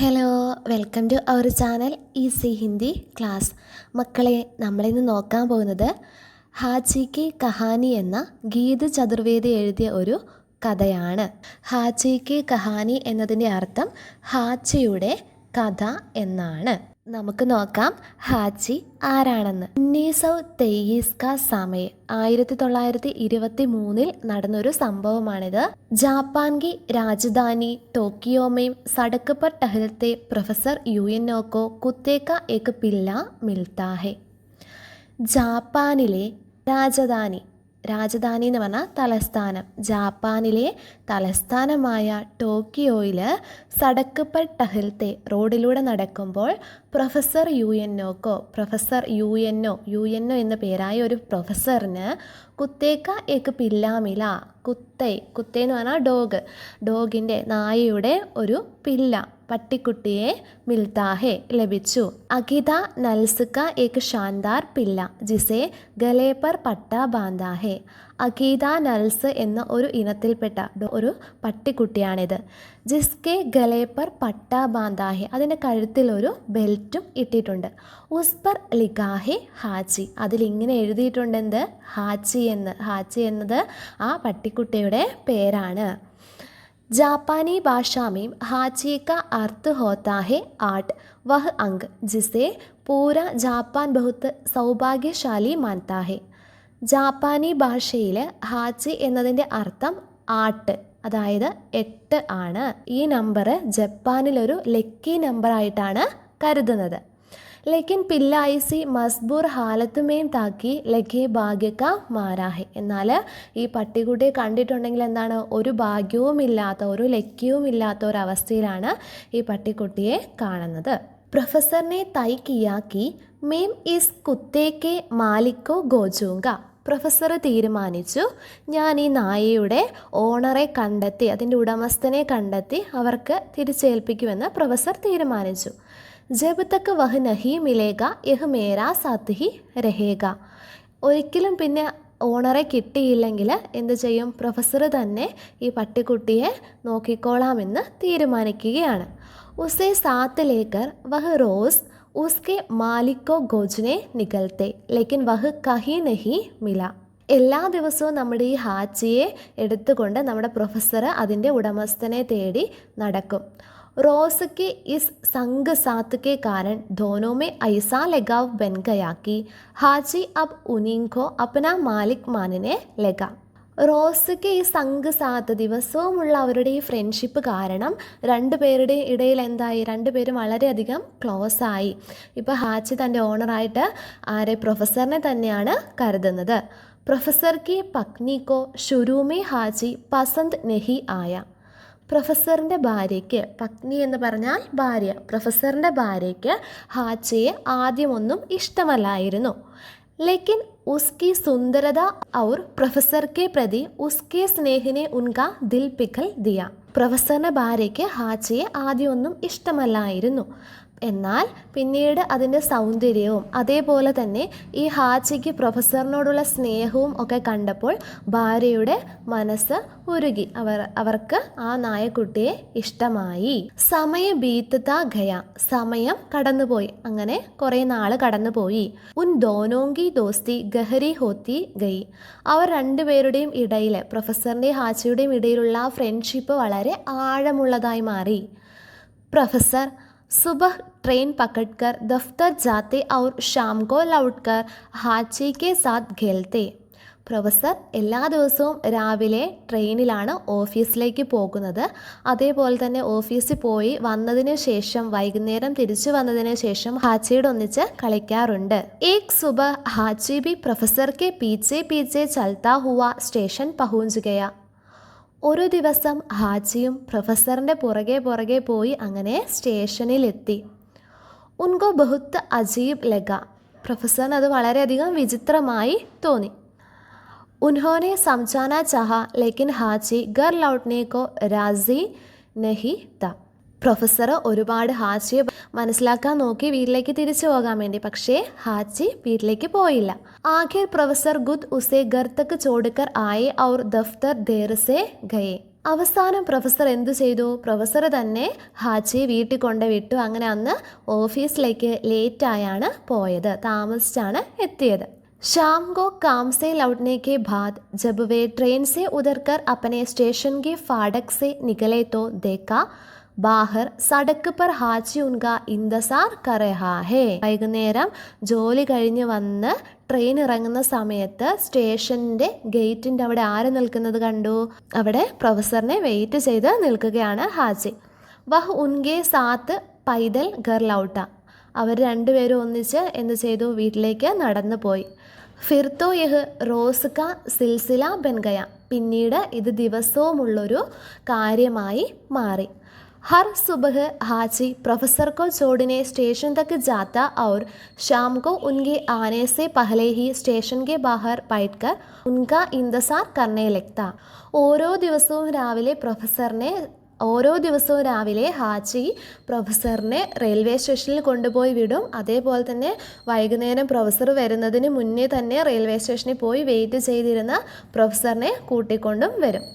Hello, welcome to our channel easy Hindi class. മക്കളെ, നമ്മളിന്ന് നോക്കാൻ പോകുന്നത് ഹാച്ചി കി കഹാനി എന്ന ഗീത് ചതുർവേദി എഴുതിയ ഒരു കഥയാണ്. ഹാച്ചി കി കഹാനി എന്നതിൻ്റെ അർത്ഥം ഹാച്ചിയുടെ കഥ എന്നാണ്. നമുക്ക് നോക്കാം ഹാച്ചി ആരാണെന്ന്. 1923 കാ സമയ 1923 നടന്നൊരു സംഭവമാണിത്. ജാപ്പാൻ കി രാജധാനി ടോക്കിയോ में सड़क पर टहलते प्रोफेसर യുഎൻഒ को कुत्ते का एक पिल्ला मिलता है. ജാപ്പാനിലെ രാജധാനി എന്ന് പറഞ്ഞാൽ തലസ്ഥാനം. ജാപ്പാനിലെ തലസ്ഥാനമായ ടോക്കിയോയിൽ സടക്ക് പർ ടഹൽത്തെ റോഡിലൂടെ നടക്കുമ്പോൾ പ്രൊഫസർ യുഎൻഒ എന്ന പേരായ ഒരു പ്രൊഫസറിന് കുത്തേക്ക ഏക്ക് പില്ലാമില, കുത്തേ എന്ന് പറഞ്ഞാൽ ഡോഗിൻ്റെ നായയുടെ ഒരു പില്ല, പട്ടിക്കുട്ടിയെ മിൽത്താഹെ ലഭിച്ചു. അഖിത നൽസ്ക ഏക്ക് ഷാൻദാർ പില്ല ജിസെ ഗലേ പർ പട്ട ബാന്ധാഹെ. അഖീത നൽസ് എന്ന ഒരു ഇനത്തിൽപ്പെട്ട ഒരു പട്ടിക്കുട്ടിയാണിത്. ജിസ്കെ ഗലേ പർ പട്ട ബാന്ധാഹെ, അതിൻ്റെ കഴുത്തിൽ ഒരു ബെൽറ്റും ഇട്ടിട്ടുണ്ട്. ഉസ് പർ ലിഖാഹെ ഹാച്ചി, അതിലിങ്ങനെ എഴുതിയിട്ടുണ്ടെന്ത്, ഹാച്ചി എന്നത് ആ പട്ടിക്കുട്ടിയുടെ പേരാണ്. जापानी भाषा में हाची का अर्थ होता है आर्ट, वह अंग जिसे पूरा जापान बहुत സൗഭാഗ്യശാലി മാനता है. ജാപ്പാനി ഭാഷയിൽ ഹാച്ചി എന്നതിൻ്റെ അർത്ഥം ആർട്ട്, അതായത് 8 ആണ്. ഈ നമ്പർ ജപ്പാനിലൊരു ലക്കി നമ്പറായിട്ടാണ് കരുതുന്നത്. ലേക്കിൻ പില്ലായിസി മസ്ബൂർ ഹാലത്തുമേം താക്കി ലഖേ ഭാഗ്യക്ക മാരാഹെ. എന്നാൽ ഈ പട്ടിക്കുട്ടിയെ കണ്ടിട്ടുണ്ടെങ്കിൽ എന്താണ്, ഒരു ഭാഗ്യവുമില്ലാത്ത, ഒരു ലക്കിയുമില്ലാത്ത ഒരവസ്ഥയിലാണ് ഈ പട്ടിക്കുട്ടിയെ കാണുന്നത്. പ്രൊഫസറിനെ തൈ കിയാക്കി മേം ഇസ് കുത്തേക്കെ മാലിക്കോ ഗോജൂങ്ക. പ്രൊഫസർ തീരുമാനിച്ചു, ഞാൻ ഈ നായയുടെ ഓണറെ കണ്ടെത്തി, അതിൻ്റെ ഉടമസ്ഥനെ കണ്ടെത്തി അവർക്ക് തിരിച്ചേൽപ്പിക്കുമെന്ന് പ്രൊഫസർ തീരുമാനിച്ചു. ജബ് തക്ക് വഹ് നഹി മിലേഗ യഹ് മേരാ സാത്ത് ഹി രഹേഗ. ഒരിക്കലും പിന്നെ ഓണറെ കിട്ടിയില്ലെങ്കിൽ എന്ത് ചെയ്യും, പ്രൊഫസർ തന്നെ ഈ പട്ടിക്കുട്ടിയെ നോക്കിക്കോളാമെന്ന് തീരുമാനിക്കുകയാണ്. ഉസേ സാത്ത് ലേക്കർ വഹ് റോസ് ഉസ്കെ മാലിക്കോ ഗോജ്നെ നികൽത്തെ ലേക്കിൻ വഹ് കഹി നഹി മില. എല്ലാ ദിവസവും നമ്മുടെ ഈ ഹാച്ചിയെ എടുത്തുകൊണ്ട് നമ്മുടെ പ്രൊഫസർ അതിൻ്റെ ഉടമസ്ഥനെ തേടി നടക്കും. रोज के इस संग साथ के कारण दोनों में ऐसा लगाव बन गया कि हाची अब उन्हीं को अपना मालिक मानने लगा. റോസ്ക്ക് ഈ സംഘ് സാത്ത്, ദിവസവുമുള്ള അവരുടെ ഈ ഫ്രണ്ട്ഷിപ്പ് കാരണം രണ്ടുപേരുടെ ഇടയിൽ എന്തായി, രണ്ടുപേരും വളരെയധികം ക്ലോസ് ആയി. ഇപ്പോൾ ഹാച്ചി തൻ്റെ ഓണറായിട്ട് പ്രൊഫസറിനെ തന്നെയാണ് കരുതുന്നത്. പ്രൊഫസർ കി പത്നിക്കോ ശുരൂമേ ഹാച്ചി പസന്ത് നഹി ആയ. പ്രൊഫസറിൻ്റെ ഭാര്യയ്ക്ക്, പത്നി എന്ന് പറഞ്ഞാൽ ഭാര്യ, പ്രൊഫസറിൻ്റെ ഭാര്യയ്ക്ക് ഹാച്ചിയെ ആദ്യമൊന്നും ഇഷ്ടമല്ലായിരുന്നു. ലേക്കിൻ ഉസ്കി സുന്ദരത ഔർ പ്രൊഫസർ കെ പ്രതി ഉസ്കെ സ്നേഹിനെ ഉൻകാ ദിൽ പിഘൽ ദിയ. പ്രൊഫസറിൻ്റെ ഭാര്യയ്ക്ക് ഹാച്ചിയെ ആദ്യമൊന്നും ഇഷ്ടമല്ലായിരുന്നു. എന്നാൽ പിന്നീട് അതിൻ്റെ സൗന്ദര്യവും അതേപോലെ തന്നെ ഈ ഹാച്ചിക്ക് പ്രൊഫസറിനോടുള്ള സ്നേഹവും ഒക്കെ കണ്ടപ്പോൾ ഭാര്യയുടെ മനസ്സ് ഉരുകി. അവർക്ക് ആ നായക്കുട്ടിയെ ഇഷ്ടമായി. സമയ ബീത്തത ഗയ, സമയം കടന്നുപോയി. അങ്ങനെ കുറേ നാൾ കടന്നുപോയി. ഉൻ ദോനോങ്കി ദോസ്തി ഗഹരി ഹോത്തി ഗയി. അവർ രണ്ടുപേരുടെയും ഇടയിൽ, പ്രൊഫസറിൻ്റെയും ഹാച്ചിയുടെയും ഇടയിലുള്ള ആ ഫ്രണ്ട്ഷിപ്പ് വളരെ ആഴമുള്ളതായി മാറി. പ്രൊഫസർ सुबह ट्रेन पकड़कर दफ्तर जाते और शाम को लौटकर हाची के साथ खेलते. പ്രൊഫസർ എല്ലാ ദിവസവും രാവിലെ ട്രെയിനിലാണ് ഓഫീസിലേക്ക് പോകുന്നത്. അതേപോലെ തന്നെ ഓഫീസിൽ പോയി വന്നതിന് ശേഷം, വൈകുന്നേരം തിരിച്ചു വന്നതിന് ശേഷം ഹാച്ചിയുടെ ഒന്നിച്ച് കളിക്കാറുണ്ട്. ഏക് സുബഹ് ഹാച്ചി ബി പ്രൊഫസർ കെ പീച്ചെ പീച്ചെ ചൽത്താ ഹുവ സ്റ്റേഷൻ പഹുഞ്ച് ഗയ. ഒരു ദിവസം ഹാച്ചിയും പ്രൊഫസറിൻ്റെ പുറകെ പോയി അങ്ങനെ സ്റ്റേഷനിലെത്തി. ഉൻകോ ബഹുത്ത് അജീബ് ലഗ. പ്രൊഫസറിന് അത് വളരെയധികം വിചിത്രമായി തോന്നി. ഉൻഹോനെ സംജാന ചാഹ ലേക്കിൻ ഹാച്ചി ഗർ ലൗട്ട്നെ കോ രാസി നഹി ത. പ്രൊഫസർ ഒരുപാട് ഹാച്ചിയെ മനസ്സിലാക്കാൻ നോക്കി വീട്ടിലേക്ക് തിരിച്ചു പോകാൻ വേണ്ടി, പക്ഷേ ഹാച്ചി വീട്ടിലേക്ക് പോയില്ല. ആഖിർ പ്രൊഫസർ ഖുദ് ഉസേ ഘർ തക്ക് ചോഡ്കർ ആയെ ഔർ ദഫ്തർ ദേർ സേ ഗയേ. അവസാനം പ്രൊഫസർ എന്തു ചെയ്തു? പ്രൊഫസർ തന്നെ ഹാച്ചിയെ വീട്ടിൽ കൊണ്ട് വിട്ടു. അങ്ങനെ അന്ന് ഓഫീസിലേക്ക് ലേറ്റായാണ് പോയത്, താമസിച്ചാണ് എത്തിയത്. शाम को काम से लौटने के बाद जब वे ट्रेन से उतरकर अपने स्टेशन के फाटक से निकले तो देखा ബാഹർ സടക്ക് പർ ഹാച്ചി ഉൻക ഇന്തസാർ കർ രഹാ ഹേ. വൈകുന്നേരം ജോലി കഴിഞ്ഞ് വന്ന് ട്രെയിൻ ഇറങ്ങുന്ന സമയത്ത് സ്റ്റേഷൻ്റെ ഗേറ്റിൻ്റെ അവിടെ ആര് നിൽക്കുന്നത് കണ്ടു? അവിടെ പ്രൊഫസറിനെ വെയിറ്റ് ചെയ്ത് നിൽക്കുകയാണ് ഹാച്ചി. വഹ് ഉൻകെ സാത്ത് പൈദൽ ഘർ ലൗട്ട. അവർ രണ്ടുപേരും ഒന്നിച്ച് എന്ത് ചെയ്തു? വീട്ടിലേക്ക് നടന്നു പോയി. ഫിർ തോ യഹ് റോസ് കാ സിൽസില ബൻ ഗയ. പിന്നീട് ഇത് ദിവസവുമുള്ളൊരു കാര്യമായി മാറി. हर सुबह हाची प्रोफेसर को छोड़ने स्टेशन तक जाता और शाम को उनके आने से पहले ही स्टेशन के बाहर बैठकर उनका इंतज़ार करने लगता. ഓരോ ദിവസവും രാവിലെ ഹാച്ചി പ്രൊഫസറിനെ റെയിൽവേ സ്റ്റേഷനിൽ കൊണ്ടുപോയി വിടും. അതേപോലെ തന്നെ വൈകുന്നേരം പ്രൊഫസർ വരുന്നതിന് മുന്നേ തന്നെ റെയിൽവേ സ്റ്റേഷനിൽ പോയി വെയിറ്റ് ചെയ്തിരുന്ന പ്രൊഫസറിനെ കൂട്ടിക്കൊണ്ടും വരും.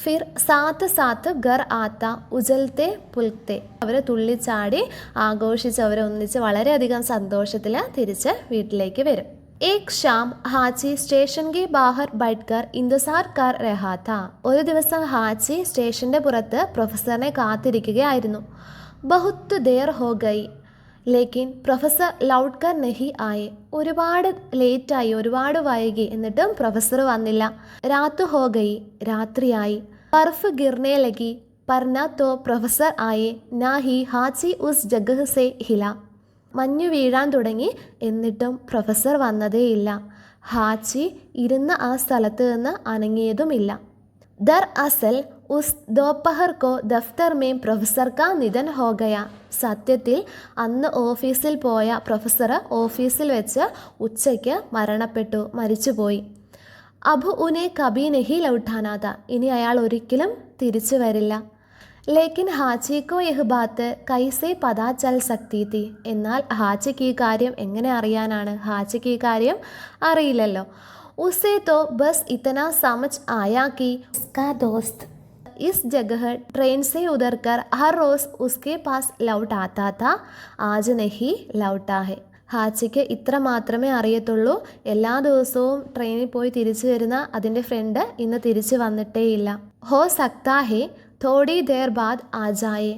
ഫിർ സാത്ത് സാത്ത് ഘർ ആത്ത ഉജൽത്തെ പുൽത്തെ. അവർ തുള്ളിച്ചാടി ആഘോഷിച്ച് അവരൊന്നിച്ച് വളരെയധികം സന്തോഷത്തിൽ തിരിച്ച് വീട്ടിലേക്ക് വരും. एक शाम ഹാച്ചി സ്റ്റേഷൻ കെ ബാഹർ ബൈഠ്കർ ഇന്തസാർ കർ രഹാ താ. ഒരു ദിവസം ഹാച്ചി സ്റ്റേഷൻ്റെ പുറത്ത് പ്രൊഫസറിനെ കാത്തിരിക്കുകയായിരുന്നു. ബഹുത്ത് ദേർ ഹോ ഗയി ലേക്കിൻ പ്രൊഫസർ ലൗട്ട് കർ നഹി ആയെ. ഒരുപാട് ലേറ്റായി, ഒരുപാട് വൈകി, എന്നിട്ടും പ്രൊഫസർ വന്നില്ല. രാത്തു ഹോ ഗയി, രാത്രിയായി. ബർഫ് ഗിർനെ ലഗി പർന തോ പ്രൊഫസർ ആയെ നാ ഹി ഹാച്ചി ഉസ് ജഗഹ് സെ ഹില. മഞ്ഞു വീഴാൻ തുടങ്ങി, എന്നിട്ടും പ്രൊഫസർ വന്നതേയില്ല. ഹാച്ചി ഇരുന്ന ആ സ്ഥലത്ത് നിന്ന് അനങ്ങിയതുമില്ല. ദർ അസൽ ഉസ് ദോപ്പഹർ കോ ദഫ്തർ മേം പ്രൊഫസർ കാ നിധൻ ഹോ ഗയ. സത്യത്തിൽ അന്ന് ഓഫീസിൽ പോയ പ്രൊഫസർ ഓഫീസിൽ വെച്ച് ഉച്ചയ്ക്ക് മരിച്ചുപോയി. അബ് ഉനെ കബി നഹി ലൗട്ടാനാഥ. ഇനി അയാൾ ഒരിക്കലും തിരിച്ചു വരില്ല. ലേക്കിൻ ഹാച്ചിക്കോ യഹ് ബാത്ത് കൈസെ പതാ ചൽ സക്തി തി. എന്നാൽ ഹാച്ചിക്ക് ഈ കാര്യം എങ്ങനെ അറിയാനാണ്? ഹാച്ചിക്ക് ഈ കാര്യം അറിയില്ലല്ലോ. ഉസേ തോ ബസ് ഇത്തന സമജ് ആയാ കി ഉസ്കാ ദോസ്ത് ഇസ് ജഗഹ് ട്രെയിൻ സെ ഉതർക്കർ ഹർ റോസ് ഉസ്കെ പാസ് ലൗട്ട് ആത്താ താ, ആജ് നഹി ലൗട്ടാ ഹെ. ഹാച്ചിക്ക് ഇത്ര മാത്രമേ അറിയത്തുള്ളൂ, എല്ലാ ദിവസവും ട്രെയിനിൽ പോയി തിരിച്ചു വരുന്ന അതിൻ്റെ ഫ്രണ്ട് ഇന്ന് തിരിച്ചു വന്നിട്ടേയില്ല. ഹോ സക്താ ഹെ തോടി ദേർ ബാദ് ആജായെ.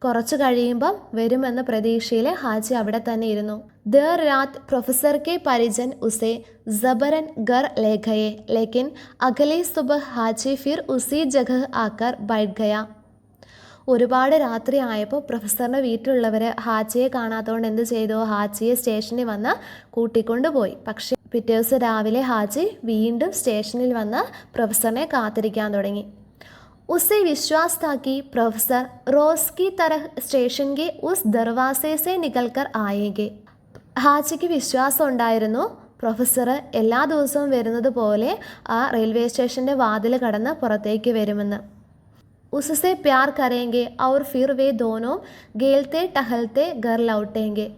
കുറച്ചു കഴിയുമ്പം വരുമെന്ന പ്രതീക്ഷയിൽ ഹാച്ചി അവിടെ തന്നെ ഇരുന്നു. ദേർ രാത് പ്രൊഫസർ കെ പരിജൻ ഉസെ ജബരൻ ഗർ ലേ ഗയെ ലേക്കിൻ അഗലേ സുബഹ് ഹാച്ചി ഫിർ ഉസി ജഗഹ് ആക്കർ ബൈഠ് ഗയ. ഒരുപാട് രാത്രി ആയപ്പോൾ പ്രൊഫസറിൻ്റെ വീട്ടിലുള്ളവർ ഹാച്ചിയെ കാണാത്തതുകൊണ്ട് എന്ത് ചെയ്തു? ഹാച്ചിയെ സ്റ്റേഷനിൽ വന്ന് കൂട്ടിക്കൊണ്ടുപോയി. പക്ഷേ പിറ്റേ ദിവസം രാവിലെ ഹാച്ചി വീണ്ടും സ്റ്റേഷനിൽ വന്ന് പ്രൊഫസറിനെ കാത്തിരിക്കാൻ തുടങ്ങി. उसे विश्वास था कि प्रोफेसर रोज की तरह स्टेशन के उस दरवाजे से निकलकर आएंगे. ഹാച്ചിക്ക് വിശ്വാസം ഉണ്ടായിരുന്നു പ്രൊഫസർ എല്ലാ ദിവസവും വരുന്നത് പോലെ ആ റെയിൽവേ സ്റ്റേഷൻ്റെ വാതിൽ കടന്ന് പുറത്തേക്ക് വരുമെന്ന്. ഉസ്സെ പ്യാർ കരേങ്കെ ഔർ ഫിർ വേ ദോനോ ഗേൽത്തെ ടഹൽത്തെ ഘർ ലൗട്ടേങ്കെ.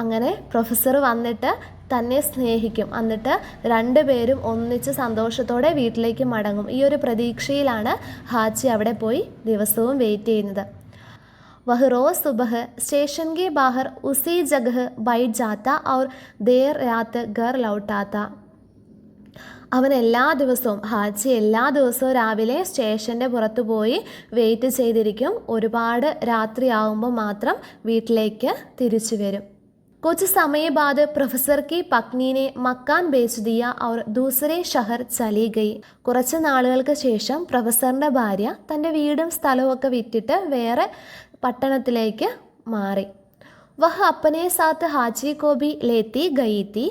അങ്ങനെ പ്രൊഫസർ വന്നിട്ട് തന്നെ സ്നേഹിക്കും, എന്നിട്ട് രണ്ടുപേരും ഒന്നിച്ച് സന്തോഷത്തോടെ വീട്ടിലേക്ക് മടങ്ങും. ഈ ഒരു പ്രതീക്ഷയിലാണ് ഹാച്ചി അവിടെ പോയി ദിവസവും വെയിറ്റ് ചെയ്യുന്നത്. വഹ് റോസ് സുബഹ് സ്റ്റേഷൻ കെ ബാഹർ ഉസി ജഗഹ് ബൈഠ് ജാത്ത ഔർ ദേർ രാത്ത് ഘർ ലൗട്ടാത്ത. ഹാച്ചി എല്ലാ ദിവസവും രാവിലെ സ്റ്റേഷൻ്റെ പുറത്ത് പോയി വെയിറ്റ് ചെയ്തിരിക്കും. ഒരുപാട് രാത്രിയാവുമ്പോൾ മാത്രം വീട്ടിലേക്ക് തിരിച്ചു വരും. कुछ समय बाद प्रोफेसर की पत्नी ने मकान बेच दिया और दूसरे शहर चली गई. കുറച്ച് നാളുകൾക്ക് ശേഷം പ്രൊഫസറിൻ്റെ ഭാര്യ തൻ്റെ വീടും സ്ഥലവുമൊക്കെ വിറ്റിട്ട് വേറെ പട്ടണത്തിലേക്ക് മാറി. वह अपने साथ हाची को भी लेती गई थी,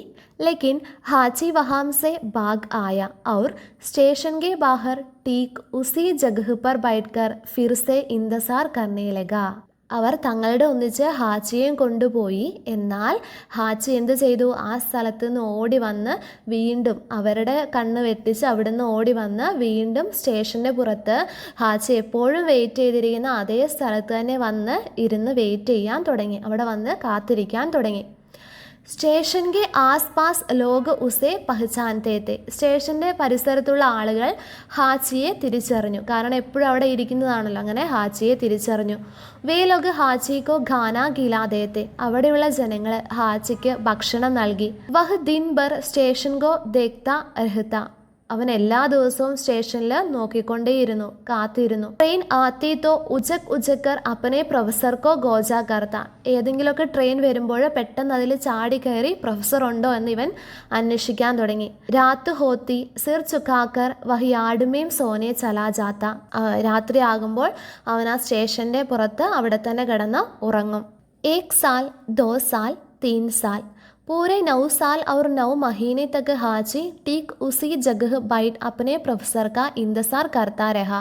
लेकिन हाची वहाँ से भाग आया और स्टेशन के बाहर ठीक उसी जगह पर बैठकर फिर से इंतज़ार करने लगा. അവർ തങ്ങളുടെ ഒന്നിച്ച് ഹാച്ചിയെയും കൊണ്ടുപോയി. എന്നാൽ ഹാച്ചി എന്ത് ചെയ്തു? ആ സ്ഥലത്ത് നിന്ന് ഓടി വന്ന് വീണ്ടും അവരുടെ കണ്ണ് വെട്ടിച്ച് അവിടുന്ന് ഓടി വന്ന് വീണ്ടും സ്റ്റേഷൻ്റെ പുറത്ത് ഹാച്ചി എപ്പോഴും വെയിറ്റ് ചെയ്തിരിക്കുന്ന അതേ സ്ഥലത്ത് തന്നെ വന്ന് ഇരുന്ന് വെയിറ്റ് ചെയ്യാൻ തുടങ്ങി. അവിടെ വന്ന് കാത്തിരിക്കാൻ തുടങ്ങി. സ്റ്റേഷൻ കെ ആസ്പാസ് ലോഗ് ഉസെ പഹചാൻതേ തെ. സ്റ്റേഷൻ്റെ പരിസരത്തുള്ള ആളുകൾ ഹാച്ചിയെ തിരിച്ചറിഞ്ഞു. കാരണം എപ്പോഴും അവിടെ ഇരിക്കുന്നതാണല്ലോ. അങ്ങനെ ഹാച്ചിയെ തിരിച്ചറിഞ്ഞു. വേ ലോഗ് ഹാച്ചിക്കോ ഖാന ഖിലാ ദേത്തെ. അവിടെയുള്ള ജനങ്ങൾ ഹാച്ചിക്ക് ഭക്ഷണം നൽകി. വഹ് ദിൻ ഭർ സ്റ്റേഷൻ കോ ദേഖ്താ രഹ്താ. അവൻ എല്ലാ ദിവസവും സ്റ്റേഷനിൽ നോക്കിക്കൊണ്ടേയിരുന്നു, കാത്തിരുന്നു. ട്രെയിൻ ആത്തി തോ ഉജക് ഉജക്കർ അപ്പനെ പ്രൊഫസർക്കോ ഗോജ കർത്ത. ഏതെങ്കിലുമൊക്കെ ട്രെയിൻ വരുമ്പോൾ പെട്ടെന്ന് അതിൽ ചാടി കയറി പ്രൊഫസർ ഉണ്ടോ എന്ന് ഇവൻ അന്വേഷിക്കാൻ തുടങ്ങി. രാത്ത് ഹോത്തി സിർ ചുക്കാക്കർ വഹിയാടുമേം സോനെ ചലാ ജാത്ത. രാത്രിയാകുമ്പോൾ അവൻ ആ സ്റ്റേഷൻ്റെ പുറത്ത് അവിടെ തന്നെ കിടന്ന് ഉറങ്ങും. 1 साल 2 साल 3 साल पूरे 9 साल और 9 महीने तक हाजी ठीक उसी जगह बैठ अपने प्रोफेसर का इंतज़ार करता रहा,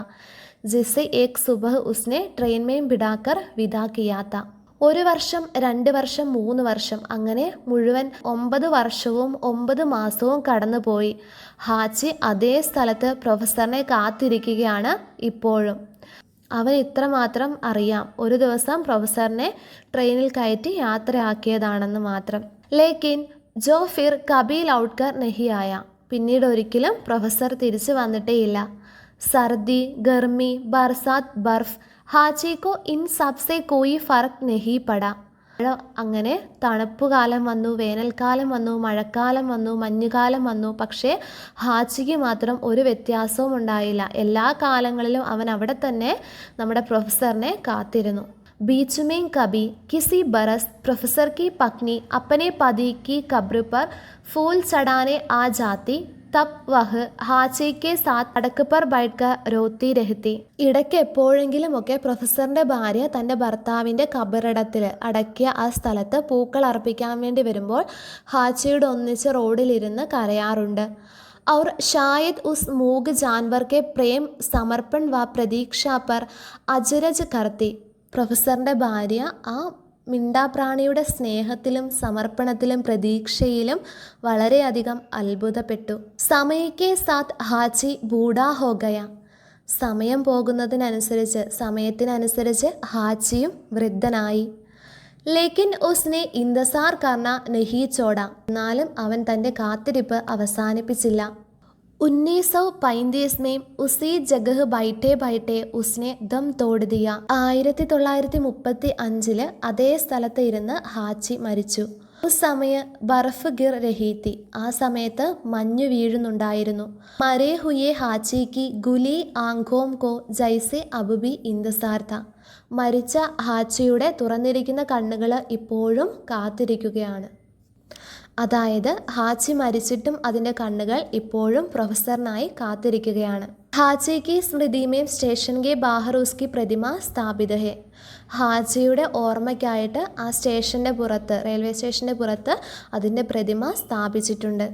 जिससे एक सुबह उसने ट्रेन में बिठाकर विदा किया था. 1 വർഷം 2 വർഷം 3 വർഷം അങ്ങനെ മുഴുവൻ 9 വർഷവും 9 മാസവും കടന്നുപോയി. ഹാച്ചി അതേ സ്ഥലത്ത് പ്രൊഫസറിനെ കാത്തിരിക്കുകയാണ് ഇപ്പോഴും. അവൻ ഇത്രമാത്രം അറിയാം, ഒരു ദിവസം പ്രൊഫസറിനെ ട്രെയിനിൽ കയറ്റി യാത്രയാക്കിയതാണെന്ന് മാത്രം. ലേക്കിൻ ജോ ഫിർ കബി ലൗട്ട്കർ നഹി ആയ. പിന്നീട് ഒരിക്കലും പ്രൊഫസർ തിരിച്ചു വന്നിട്ടേയില്ല. സർദി ഗർമി ബർസാത്ത് ബർഫ് ഹാച്ചിക്കോ ഇൻ സബ്സെ കോയി ഫർക്ക് നഹി പടാ. അങ്ങനെ തണുപ്പുകാലം വന്നു, വേനൽക്കാലം വന്നു, മഴക്കാലം വന്നു, മഞ്ഞുകാലം വന്നു. പക്ഷേ ഹാച്ചിക്ക് മാത്രം ഒരു വ്യത്യാസവും ഉണ്ടായില്ല. എല്ലാ കാലങ്ങളിലും അവൻ അവിടെ തന്നെ നമ്മുടെ പ്രൊഫസറിനെ കാത്തിരുന്നു. बीच में कभी किसी बरस प्रोफेसर की पत्नी अपने पति की कब्र पर फूल चढ़ाने आ जाती. തബ് വഹ് ഹാച്ചിക്ക് സാത്ത് അടക്ക് പർ ബൈഠ്കർ രോത്തി രഹത്തി. ഇടയ്ക്ക് എപ്പോഴെങ്കിലുമൊക്കെ പ്രൊഫസറിൻ്റെ ഭാര്യ തൻ്റെ ഭർത്താവിൻ്റെ കബറിടത്തിൽ അടക്കിയ ആ സ്ഥലത്ത് പൂക്കൾ അർപ്പിക്കാൻ വേണ്ടി വരുമ്പോൾ ഹാച്ചിയുടെ ഒന്നിച്ച് റോഡിലിരുന്ന് കരയാറുണ്ട്. और शायद उस मूग जानवर के प्रेम समर्पण व प्रतीक्षा पर अजरज करती. പ്രൊഫസറിൻ്റെ ഭാര്യ ആ മിണ്ടാപ്രാണിയുടെ സ്നേഹത്തിലും സമർപ്പണത്തിലും പ്രതീക്ഷയിലും വളരെയധികം അത്ഭുതപ്പെട്ടു. സമയക്കെ സാത്ത് ഹാച്ചി ബൂഢാ ഹോ ഗയ. സമയം സമയത്തിനനുസരിച്ച് ഹാച്ചിയും വൃദ്ധനായി. ലേക്കിൻ ഉസ്നെ ഇന്തസാർ കർണ നഹി ചോട. എന്നാലും അവൻ തൻ്റെ കാത്തിരിപ്പ് അവസാനിപ്പിച്ചില്ല. 1935 में उसी जगह बैठे बैठे उसने दम തോട് ദിയ. 1935 അതേ സ്ഥലത്ത് ഇരുന്ന് ഹാച്ചി മരിച്ചു. ഉസ് സമയ ബർഫ് ഗിർ രഹീത്തി. ആ സമയത്ത് മഞ്ഞു വീഴുന്നുണ്ടായിരുന്നു. മരേ ഹുയെ ഹാച്ചിക്ക് ഗുലി ആങ്കോം കോ ജൈസെ അബുബി ഇന്തസാർത്ത. മരിച്ച ഹാച്ചിയുടെ തുറന്നിരിക്കുന്ന കണ്ണുകൾ ഇപ്പോഴും കാത്തിരിക്കുകയാണ്. അതായത് ഹാച്ചി മരിച്ചിട്ടും അതിൻ്റെ കണ്ണുകൾ ഇപ്പോഴും പ്രൊഫസറിനായി കാത്തിരിക്കുകയാണ്. ഹാച്ചി കി സ്മൃതിമേം സ്റ്റേഷൻ കെ ബാഹർ ഉസ്കി പ്രതിമ സ്ഥാപിത ഹെ. ഹാച്ചിയുടെ ഓർമ്മയ്ക്കായിട്ട് ആ സ്റ്റേഷൻ്റെ പുറത്ത്, റെയിൽവേ സ്റ്റേഷൻ്റെ പുറത്ത് അതിൻ്റെ പ്രതിമ സ്ഥാപിച്ചിട്ടുണ്ട്.